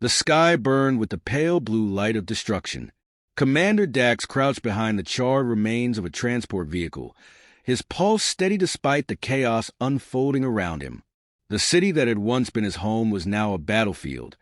The sky burned with the pale blue light of destruction. Commander Dax crouched behind the charred remains of a transport vehicle, his pulse steady despite the chaos unfolding around him. The city that had once been his home was now a battlefield,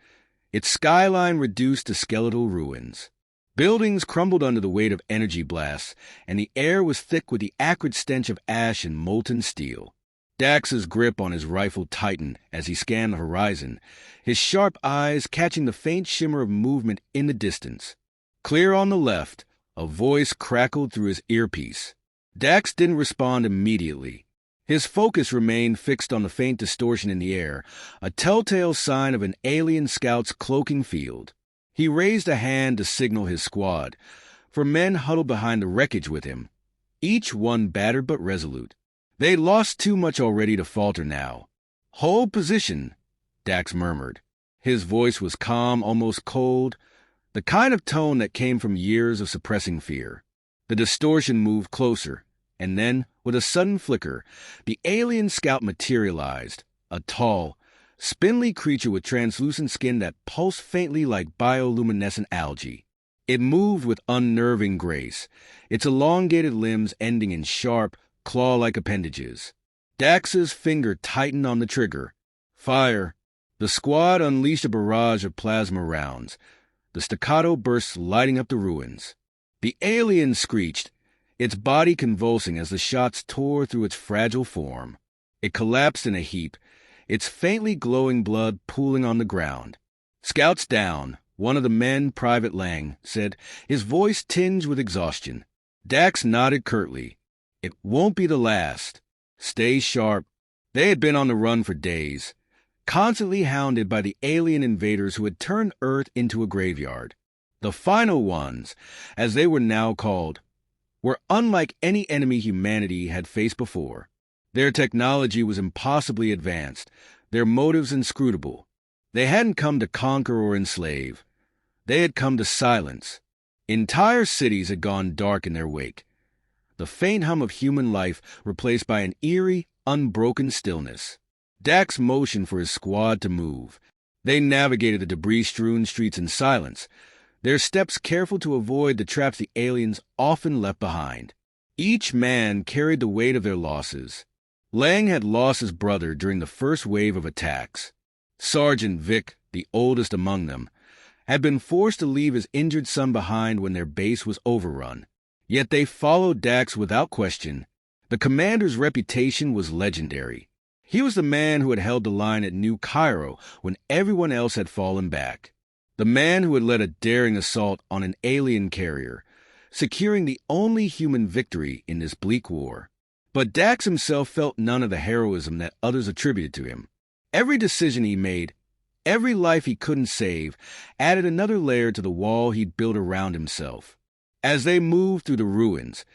its skyline reduced to skeletal ruins. Buildings crumbled under the weight of energy blasts, and the air was thick with the acrid stench of ash and molten steel. Dax's grip on his rifle tightened as he scanned the horizon, his sharp eyes catching the faint shimmer of movement in the distance. Clear on the left, a voice crackled through his earpiece. Dax didn't respond immediately. His focus remained fixed on the faint distortion in the air, a telltale sign of an alien scout's cloaking field. He raised a hand to signal his squad, for men huddled behind the wreckage with him, each one battered but resolute. They'd lost too much already to falter now. "Hold position," Dax murmured. His voice was calm, almost cold, the kind of tone that came from years of suppressing fear. The distortion moved closer, and then, with a sudden flicker, the alien scout materialized, a tall, spindly creature with translucent skin that pulsed faintly like bioluminescent algae. It moved with unnerving grace, its elongated limbs ending in sharp, claw-like appendages. Dax's finger tightened on the trigger. Fire! The squad unleashed a barrage of plasma rounds, the staccato bursts lighting up the ruins. The alien screeched, its body convulsing as the shots tore through its fragile form. It collapsed in a heap, its faintly glowing blood pooling on the ground. "Scouts down," one of the men, Private Lang, said, his voice tinged with exhaustion. Dax nodded curtly. "It won't be the last. Stay sharp." They had been on the run for days, constantly hounded by the alien invaders who had turned Earth into a graveyard. The final ones, as they were now called, were unlike any enemy humanity had faced before. Their technology was impossibly advanced, their motives inscrutable. They hadn't come to conquer or enslave. They had come to silence. Entire cities had gone dark in their wake, the faint hum of human life replaced by an eerie, unbroken stillness. Dax motioned for his squad to move. They navigated the debris-strewn streets in silence, their steps careful to avoid the traps the aliens often left behind. Each man carried the weight of their losses. Lang had lost his brother during the first wave of attacks. Sergeant Vic, the oldest among them, had been forced to leave his injured son behind when their base was overrun. Yet they followed Dax without question. The commander's reputation was legendary. He was the man who had held the line at New Cairo when everyone else had fallen back. The man who had led a daring assault on an alien carrier, securing the only human victory in this bleak war. But Dax himself felt none of the heroism that others attributed to him. Every decision he made, every life he couldn't save, added another layer to the wall he'd built around himself. As they moved through the ruins,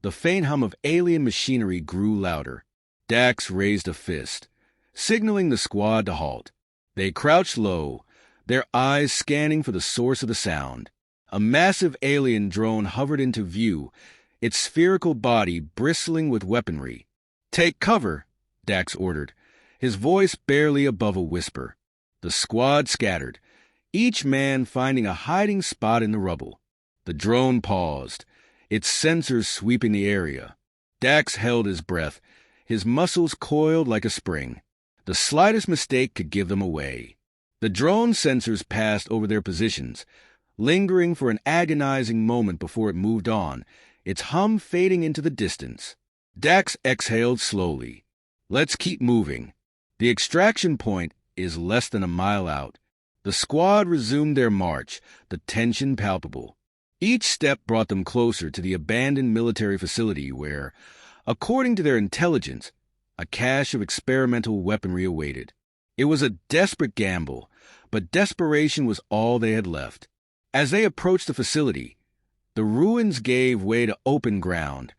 the faint hum of alien machinery grew louder. Dax raised a fist, signaling the squad to halt. They crouched low, their eyes scanning for the source of the sound. A massive alien drone hovered into view, its spherical body bristling with weaponry. "Take cover," Dax ordered, his voice barely above a whisper. The squad scattered, each man finding a hiding spot in the rubble. The drone paused, its sensors sweeping the area. Dax held his breath, his muscles coiled like a spring. The slightest mistake could give them away. The drone sensors passed over their positions, lingering for an agonizing moment before it moved on, its hum fading into the distance. Dax exhaled slowly. "Let's keep moving. The extraction point is less than a mile out." The squad resumed their march, the tension palpable. Each step brought them closer to the abandoned military facility where, according to their intelligence, a cache of experimental weaponry awaited. It was a desperate gamble, but desperation was all they had left. As they approached the facility, the ruins gave way to open ground,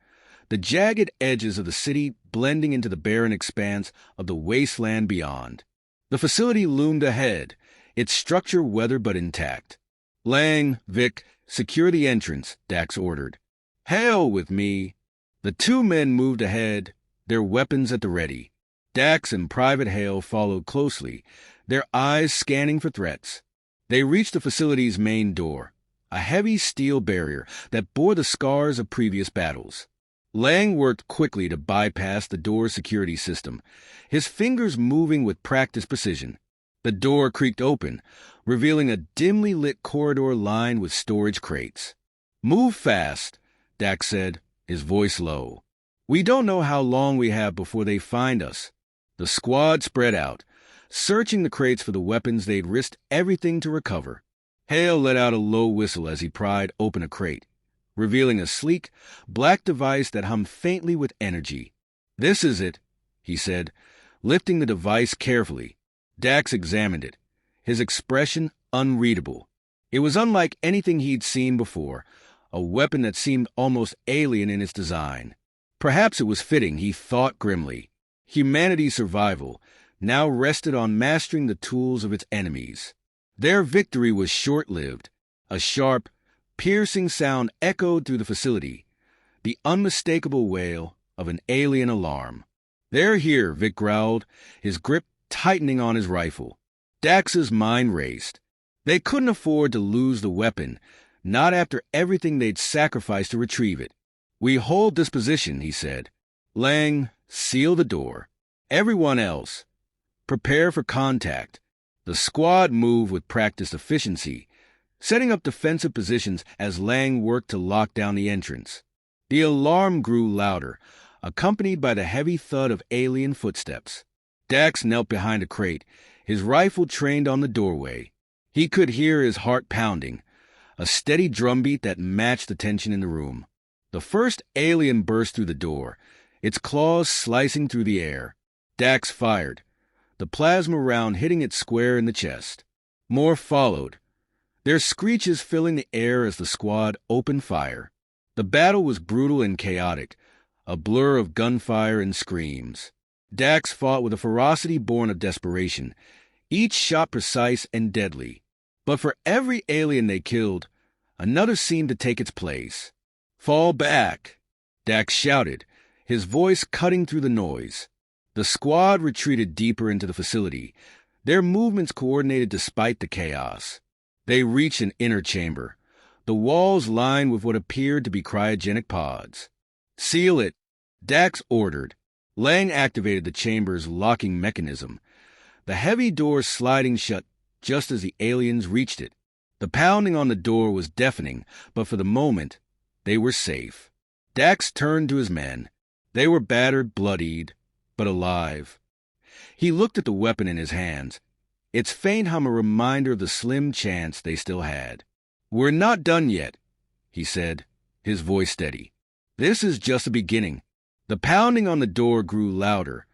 the jagged edges of the city blending into the barren expanse of the wasteland beyond. The facility loomed ahead, its structure weathered but intact. "Lang, Vic, secure the entrance," Dax ordered. "Hail with me." The two men moved ahead, their weapons at the ready. Dax and Private Hale followed closely, their eyes scanning for threats. They reached the facility's main door, a heavy steel barrier that bore the scars of previous battles. Lang worked quickly to bypass the door's security system, his fingers moving with practiced precision. The door creaked open, revealing a dimly lit corridor lined with storage crates. "Move fast," Dax said, his voice low. "We don't know how long we have before they find us." The squad spread out, searching the crates for the weapons they'd risked everything to recover. Hale let out a low whistle as he pried open a crate, revealing a sleek, black device that hummed faintly with energy. "This is it," he said, lifting the device carefully. Dax examined it, his expression unreadable. It was unlike anything he'd seen before, a weapon that seemed almost alien in its design. Perhaps it was fitting, he thought grimly. Humanity's survival now rested on mastering the tools of its enemies. Their victory was short-lived. A sharp, piercing sound echoed through the facility, the unmistakable wail of an alien alarm. "They're here," Vic growled, his grip tightening on his rifle. Dax's mind raced. They couldn't afford to lose the weapon, not after everything they'd sacrificed to retrieve it. "We hold this position," he said. "Lang, seal the door. Everyone else, prepare for contact." The squad moved with practiced efficiency, setting up defensive positions as Lang worked to lock down the entrance. The alarm grew louder, accompanied by the heavy thud of alien footsteps. Dax knelt behind a crate, his rifle trained on the doorway. He could hear his heart pounding, a steady drumbeat that matched the tension in the room. The first alien burst through the door, its claws slicing through the air. Dax fired, the plasma round hitting it square in the chest. More followed, their screeches filling the air as the squad opened fire. The battle was brutal and chaotic, a blur of gunfire and screams. Dax fought with a ferocity born of desperation, each shot precise and deadly. But for every alien they killed, another seemed to take its place. "Fall back," Dax shouted, his voice cutting through the noise. The squad retreated deeper into the facility, their movements coordinated despite the chaos. They reached an inner chamber, the walls lined with what appeared to be cryogenic pods. "Seal it," Dax ordered. Lang activated the chamber's locking mechanism, the heavy door sliding shut just as the aliens reached it. The pounding on the door was deafening, but for the moment, they were safe. Dax turned to his men. They were battered, bloodied, but alive. He looked at the weapon in his hands, its faint hum a reminder of the slim chance they still had. "We're not done yet," he said, his voice steady. "This is just the beginning." The pounding on the door grew louder,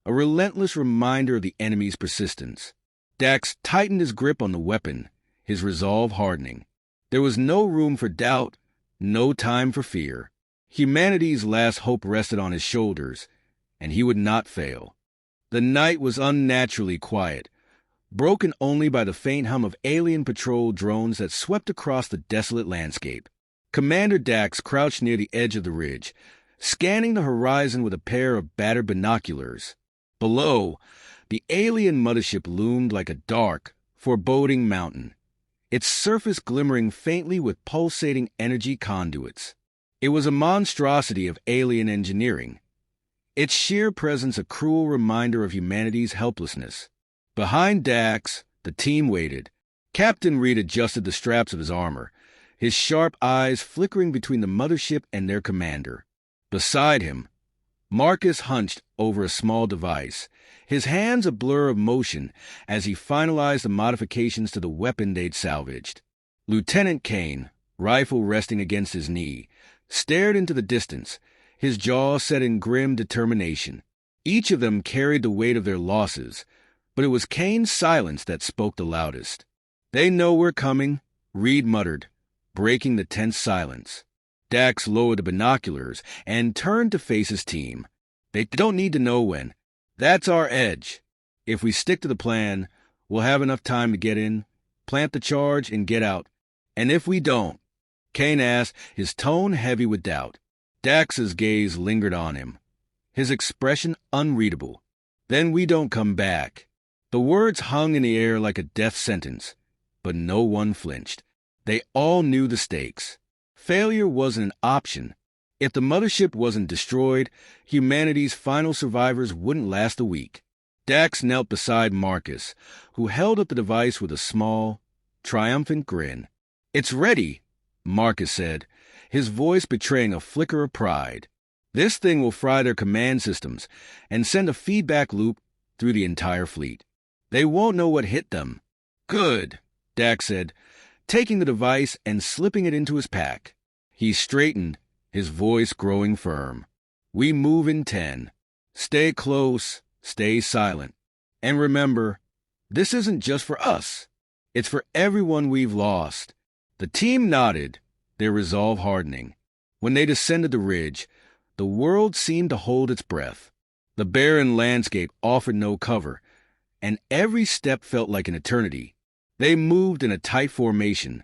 a relentless reminder of the enemy's persistence. Dax tightened his grip on the weapon, his resolve hardening. There was no room for doubt, no time for fear. Humanity's last hope rested on his shoulders, and he would not fail. The night was unnaturally quiet, broken only by the faint hum of alien patrol drones that swept across the desolate landscape. Commander Dax crouched near the edge of the ridge, scanning the horizon with a pair of battered binoculars. Below, the alien mothership loomed like a dark, foreboding mountain, its surface glimmering faintly with pulsating energy conduits. It was a monstrosity of alien engineering, its sheer presence a cruel reminder of humanity's helplessness. Behind Dax, the team waited. Captain Reed adjusted the straps of his armor, his sharp eyes flickering between the mothership and their commander. Beside him, Marcus hunched over a small device, his hands a blur of motion as he finalized the modifications to the weapon they'd salvaged. Lieutenant Kane, rifle resting against his knee, stared into the distance, his jaw set in grim determination. Each of them carried the weight of their losses, but it was Kane's silence that spoke the loudest. "They know we're coming," Reed muttered, breaking the tense silence. Dax lowered the binoculars and turned to face his team. "They don't need to know when. That's our edge. If we stick to the plan, we'll have enough time to get in, plant the charge, and get out. And if we don't," Kane asked, his tone heavy with doubt. Dax's gaze lingered on him, his expression unreadable. "Then we don't come back." The words hung in the air like a death sentence, but no one flinched. They all knew the stakes. Failure wasn't an option. If the mothership wasn't destroyed, humanity's final survivors wouldn't last a week. Dax knelt beside Marcus, who held up the device with a small, triumphant grin. "It's ready," Marcus said, his voice betraying a flicker of pride. "This thing will fry their command systems and send a feedback loop through the entire fleet. They won't know what hit them." "Good," Dax said, taking the device and slipping it into his pack. He straightened, his voice growing firm. "We move in 10. Stay close, stay silent. And remember, this isn't just for us. It's for everyone we've lost." The team nodded, their resolve hardening. When they descended the ridge, the world seemed to hold its breath. The barren landscape offered no cover, and every step felt like an eternity. They moved in a tight formation,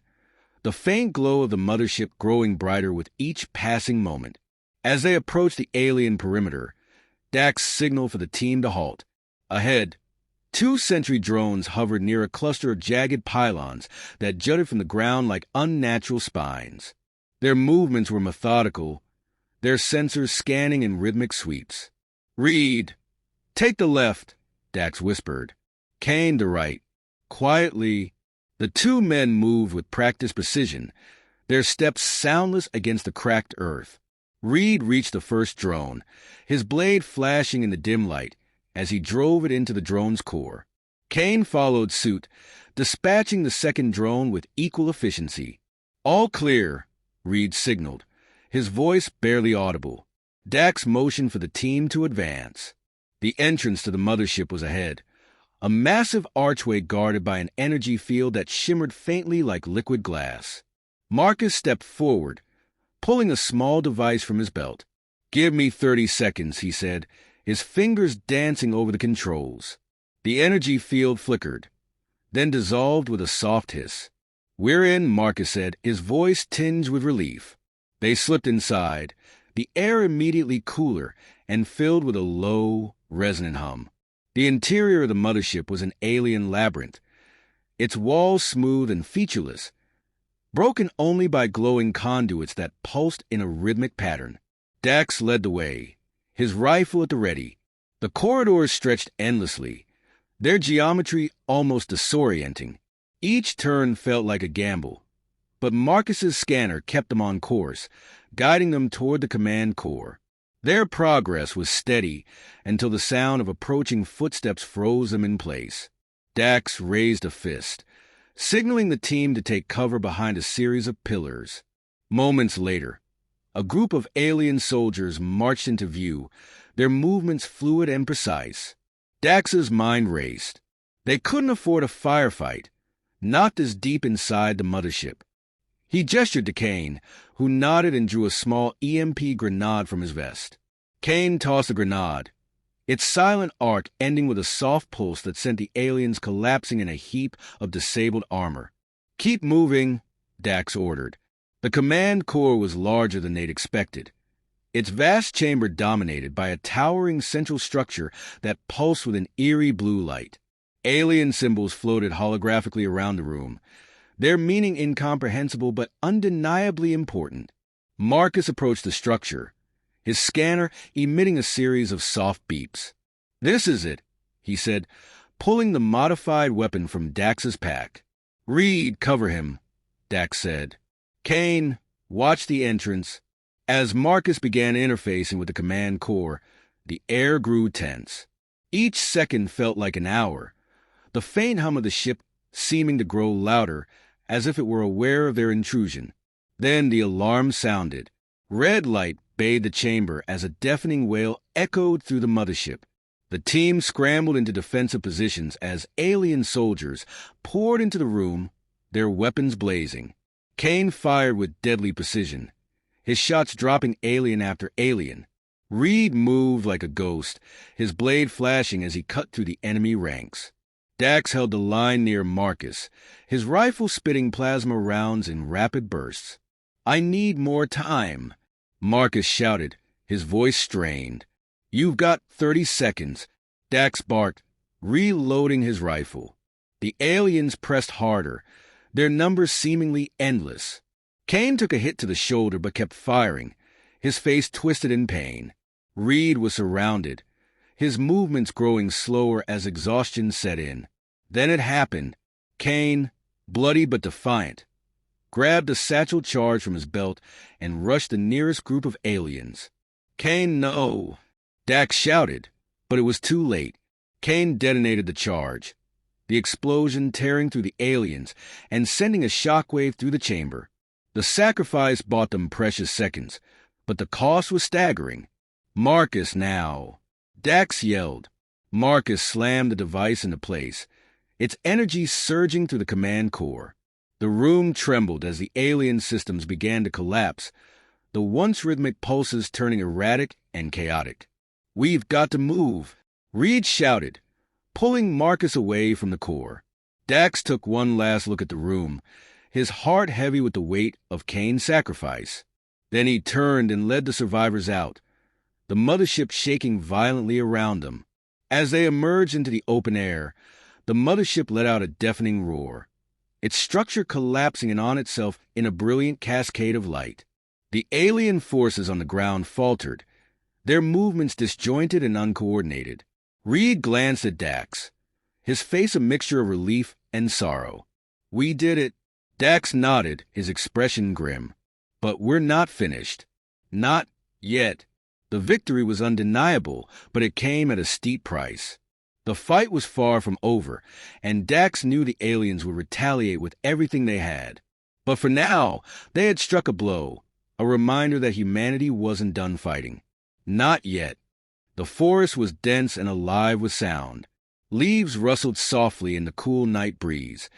the faint glow of the mothership growing brighter with each passing moment. As they approached the alien perimeter, Dax signaled for the team to halt. Ahead, 2 sentry drones hovered near a cluster of jagged pylons that jutted from the ground like unnatural spines. Their movements were methodical, their sensors scanning in rhythmic sweeps. "Reed, take the left," Dax whispered. Kane the right. Quietly, the 2 men moved with practiced precision, their steps soundless against the cracked earth. Reed reached the first drone, his blade flashing in the dim light as he drove it into the drone's core. Kane followed suit, dispatching the second drone with equal efficiency. "All clear," Reed signaled, his voice barely audible. Dax motioned for the team to advance. The entrance to the mothership was ahead, a massive archway guarded by an energy field that shimmered faintly like liquid glass. Marcus stepped forward, pulling a small device from his belt. "Give me 30 seconds," he said, his fingers dancing over the controls. The energy field flickered, then dissolved with a soft hiss. "We're in," Marcus said, his voice tinged with relief. They slipped inside, the air immediately cooler and filled with a low, resonant hum. The interior of the mothership was an alien labyrinth, its walls smooth and featureless, broken only by glowing conduits that pulsed in a rhythmic pattern. Dax led the way, his rifle at the ready. The corridors stretched endlessly, their geometry almost disorienting. Each turn felt like a gamble, but Marcus's scanner kept them on course, guiding them toward the command core. Their progress was steady until the sound of approaching footsteps froze them in place. Dax raised a fist, signaling the team to take cover behind a series of pillars. Moments later, a group of alien soldiers marched into view, their movements fluid and precise. Dax's mind raced. They couldn't afford a firefight, not this deep inside the mothership. He gestured to Kane, who nodded and drew a small EMP grenade from his vest. Kane tossed the grenade, its silent arc ending with a soft pulse that sent the aliens collapsing in a heap of disabled armor. "Keep moving," Dax ordered. The command core was larger than they'd expected, its vast chamber dominated by a towering central structure that pulsed with an eerie blue light. Alien symbols floated holographically around the room, their meaning incomprehensible but undeniably important. Marcus approached the structure, his scanner emitting a series of soft beeps. "This is it," he said, pulling the modified weapon from Dax's pack. "Reed, cover him," Dax said. Kane, watch the entrance. As Marcus began interfacing with the command core, the air grew tense. Each second felt like an hour, the faint hum of the ship seeming to grow louder as if it were aware of their intrusion. Then the alarm sounded. Red light bathed the chamber as a deafening wail echoed through the mothership. The team scrambled into defensive positions as alien soldiers poured into the room, their weapons blazing. Kane fired with deadly precision, his shots dropping alien after alien. Reed moved like a ghost, his blade flashing as he cut through the enemy ranks. Dax held the line near Marcus, his rifle spitting plasma rounds in rapid bursts. "I need more time," Marcus shouted, his voice strained. "You've got 30 seconds, Dax barked, reloading his rifle. The aliens pressed harder, their numbers seemingly endless. Kane took a hit to the shoulder but kept firing, his face twisted in pain. Reed was surrounded, his movements growing slower as exhaustion set in. Then it happened. Kane, bloody but defiant, grabbed a satchel charge from his belt and rushed the nearest group of aliens. "Kane, no!" Dax shouted, but it was too late. Kane detonated the charge, the explosion tearing through the aliens and sending a shockwave through the chamber. The sacrifice bought them precious seconds, but the cost was staggering. "Marcus, now!" Dax yelled. Marcus slammed the device into place, its energy surging through the command core. The room trembled as the alien systems began to collapse, the once rhythmic pulses turning erratic and chaotic. "We've got to move," Reed shouted, pulling Marcus away from the core. Dax took one last look at the room, his heart heavy with the weight of Kane's sacrifice. Then he turned and led the survivors out, the mothership shaking violently around them. As they emerged into the open air, the mothership let out a deafening roar, its structure collapsing in on itself in a brilliant cascade of light. The alien forces on the ground faltered, their movements disjointed and uncoordinated. Reed glanced at Dax, his face a mixture of relief and sorrow. "We did it." Dax nodded, his expression grim. "But we're not finished. Not yet." The victory was undeniable, but it came at a steep price. The fight was far from over, and Dax knew the aliens would retaliate with everything they had. But for now, they had struck a blow, a reminder that humanity wasn't done fighting. Not yet. The forest was dense and alive with sound. Leaves rustled softly in the cool night breeze,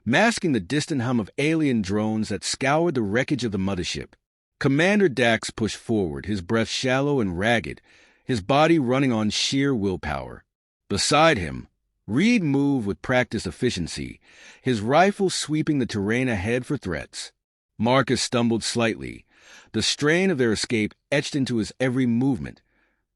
masking the distant hum of alien drones that scoured the wreckage of the mothership. Commander Dax pushed forward, his breath shallow and ragged, his body running on sheer willpower. Beside him, Reed moved with practiced efficiency, his rifle sweeping the terrain ahead for threats. Marcus stumbled slightly, the strain of their escape etched into his every movement,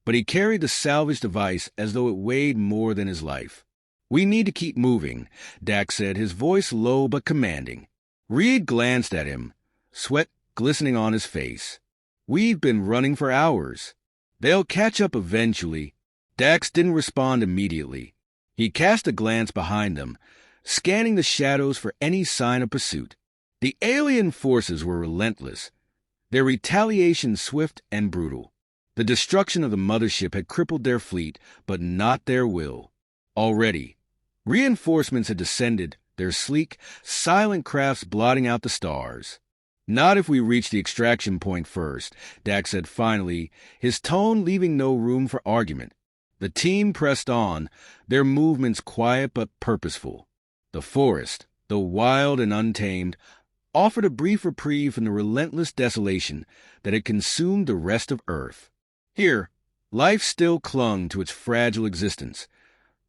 but he carried the salvage device as though it weighed more than his life. "We need to keep moving," Dax said, his voice low but commanding. Reed glanced at him, sweat glistening on his face. "We've been running for hours. They'll catch up eventually." Dax didn't respond immediately. He cast a glance behind them, scanning the shadows for any sign of pursuit. The alien forces were relentless, their retaliation swift and brutal. The destruction of the mothership had crippled their fleet, but not their will. Already, reinforcements had descended, their sleek, silent crafts blotting out the stars. "Not if we reach the extraction point first," Dax said finally, his tone leaving no room for argument. The team pressed on, their movements quiet but purposeful. The forest, though wild and untamed, offered a brief reprieve from the relentless desolation that had consumed the rest of Earth. Here, life still clung to its fragile existence.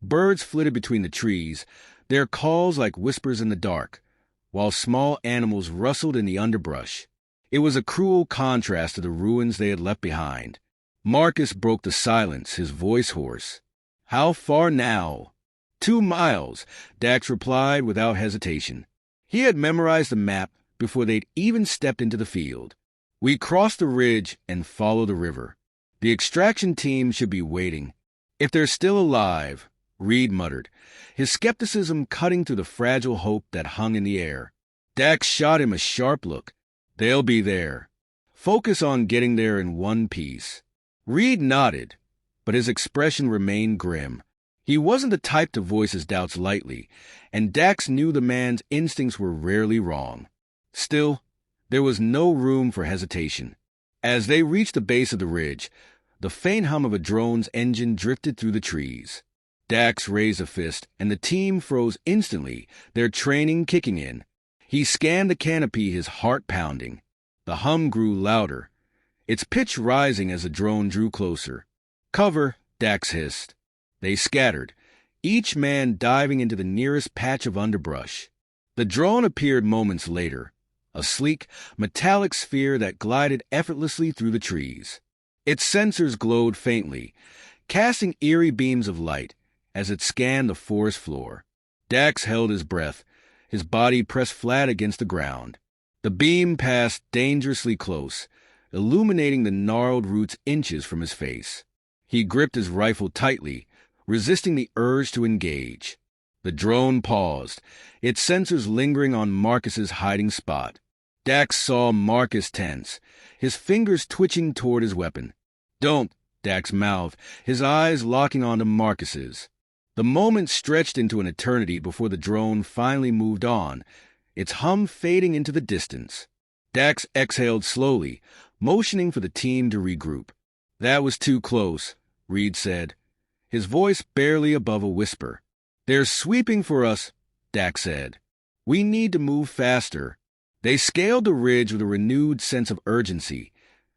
Birds flitted between the trees, their calls like whispers in the dark, while small animals rustled in the underbrush. It was a cruel contrast to the ruins they had left behind. Marcus broke the silence, his voice hoarse. "How far now?" 2 miles, Dax replied without hesitation. He had memorized the map before they'd even stepped into the field. "We cross the ridge and follow the river. The extraction team should be waiting. If they're still alive," Reed muttered, his skepticism cutting through the fragile hope that hung in the air. Dax shot him a sharp look. "They'll be there. Focus on getting there in one piece." Reed nodded, but his expression remained grim. He wasn't the type to voice his doubts lightly, and Dax knew the man's instincts were rarely wrong. Still, there was no room for hesitation. As they reached the base of the ridge, the faint hum of a drone's engine drifted through the trees. Dax raised a fist, and the team froze instantly, their training kicking in. He scanned the canopy, his heart pounding. The hum grew louder, its pitch rising as the drone drew closer. "Cover," Dax hissed. They scattered, each man diving into the nearest patch of underbrush. The drone appeared moments later, a sleek, metallic sphere that glided effortlessly through the trees. Its sensors glowed faintly, casting eerie beams of light as it scanned the forest floor. Dax held his breath, his body pressed flat against the ground. The beam passed dangerously close, illuminating the gnarled roots inches from his face. He gripped his rifle tightly, resisting the urge to engage. The drone paused, its sensors lingering on Marcus's hiding spot. Dax saw Marcus tense, his fingers twitching toward his weapon. "Don't," Dax mouthed, his eyes locking onto Marcus's. The moment stretched into an eternity before the drone finally moved on, its hum fading into the distance. Dax exhaled slowly, motioning for the team to regroup. "That was too close," Reed said, his voice barely above a whisper. "They're sweeping for us," Dax said. "We need to move faster." They scaled the ridge with a renewed sense of urgency,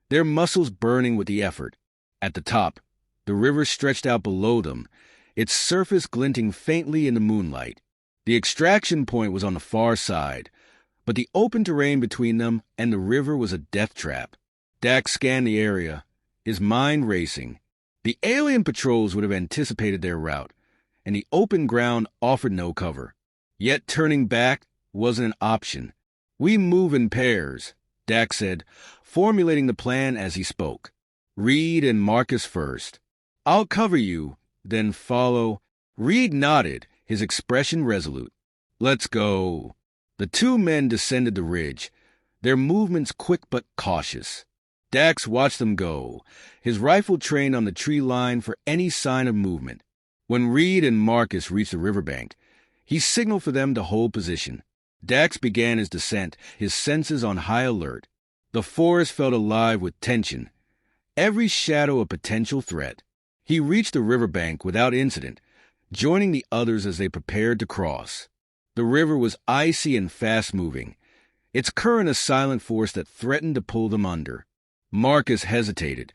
their muscles burning with the effort. At the top, the river stretched out below them, its surface glinting faintly in the moonlight. The extraction point was on the far side, but the open terrain between them and the river was a death trap. Dax scanned the area, his mind racing. The alien patrols would have anticipated their route, and the open ground offered no cover. Yet turning back wasn't an option. "We move in pairs," Dax said, formulating the plan as he spoke. "Reed and Marcus first. I'll cover you, then follow." Reed nodded, his expression resolute. "Let's go." The two men descended the ridge, their movements quick but cautious. Dax watched them go, his rifle trained on the tree line for any sign of movement. When Reed and Marcus reached the riverbank, he signaled for them to hold position. Dax began his descent, his senses on high alert. The forest felt alive with tension, every shadow a potential threat. He reached the riverbank without incident, joining the others as they prepared to cross. The river was icy and fast-moving, its current a silent force that threatened to pull them under. Marcus hesitated,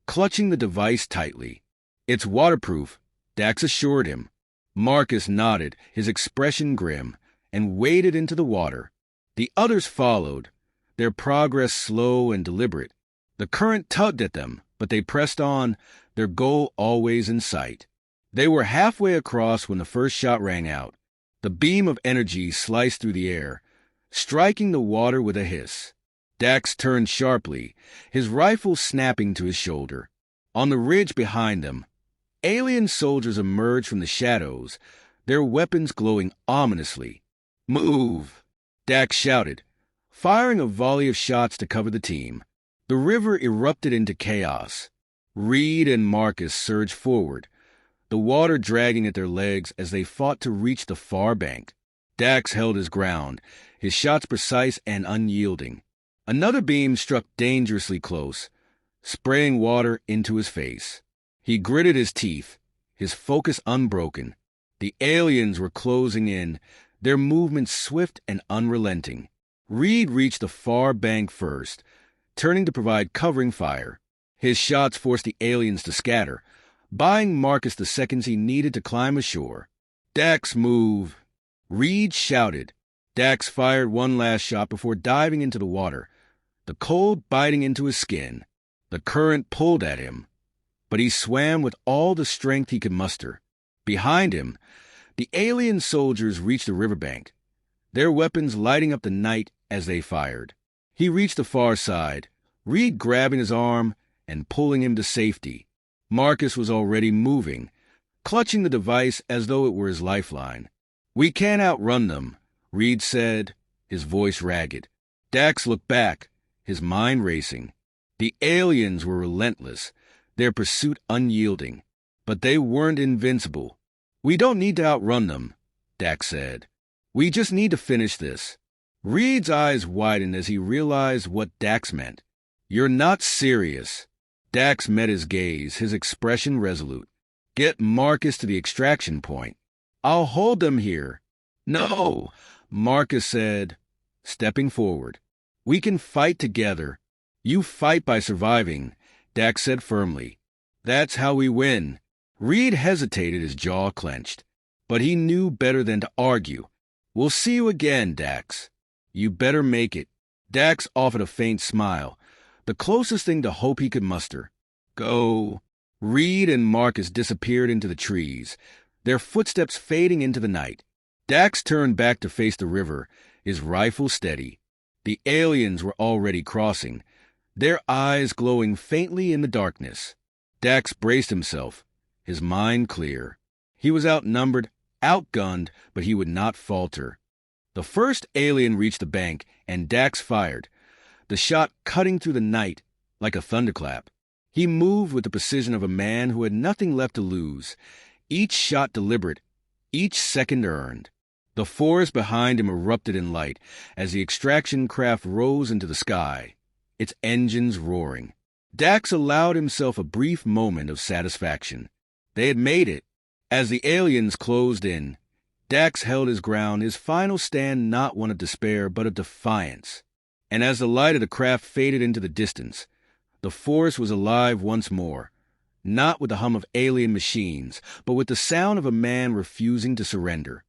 clutching the device tightly. "It's waterproof," Dax assured him. Marcus nodded, his expression grim, and waded into the water. The others followed, their progress slow and deliberate. The current tugged at them, but they pressed on, their goal always in sight. They were halfway across when the first shot rang out. The beam of energy sliced through the air, striking the water with a hiss. Dax turned sharply, his rifle snapping to his shoulder. On the ridge behind them, alien soldiers emerged from the shadows, their weapons glowing ominously. "Move!" Dax shouted, firing a volley of shots to cover the team. The river erupted into chaos. Reed and Marcus surged forward, the water dragging at their legs as they fought to reach the far bank. Dax held his ground, his shots precise and unyielding. Another beam struck dangerously close, spraying water into his face. He gritted his teeth, his focus unbroken. The aliens were closing in, their movements swift and unrelenting. Reed reached the far bank first, turning to provide covering fire. His shots forced the aliens to scatter, buying Marcus the seconds he needed to climb ashore. "Dax, move!" Reed shouted. Dax fired one last shot before diving into the water, the cold biting into his skin. The current pulled at him, but he swam with all the strength he could muster. Behind him, the alien soldiers reached the riverbank, their weapons lighting up the night as they fired. He reached the far side, Reed grabbing his arm and pulling him to safety. Marcus was already moving, clutching the device as though it were his lifeline. "We can't outrun them," Reed said, his voice ragged. Dax looked back, his mind racing. The aliens were relentless, their pursuit unyielding. But they weren't invincible. "We don't need to outrun them," Dax said. "We just need to finish this." Reed's eyes widened as he realized what Dax meant. "You're not serious." Dax met his gaze, his expression resolute. "Get Marcus to the extraction point. I'll hold them here." "No," Marcus said, stepping forward. "We can fight together." "You fight by surviving," Dax said firmly. "That's how we win." Reed hesitated, his jaw clenched. But he knew better than to argue. "We'll see you again, Dax. You better make it." Dax offered a faint smile, the closest thing to hope he could muster. "Go." Reed and Marcus disappeared into the trees, their footsteps fading into the night. Dax turned back to face the river, his rifle steady. The aliens were already crossing, their eyes glowing faintly in the darkness. Dax braced himself, his mind clear. He was outnumbered, outgunned, but he would not falter. The first alien reached the bank, and Dax fired, the shot cutting through the night like a thunderclap. He moved with the precision of a man who had nothing left to lose, each shot deliberate, each second earned. The forest behind him erupted in light as the extraction craft rose into the sky, its engines roaring. Dax allowed himself a brief moment of satisfaction. They had made it. As the aliens closed in, Dax held his ground, his final stand not one of despair but of defiance. And as the light of the craft faded into the distance, the forest was alive once more, not with the hum of alien machines, but with the sound of a man refusing to surrender.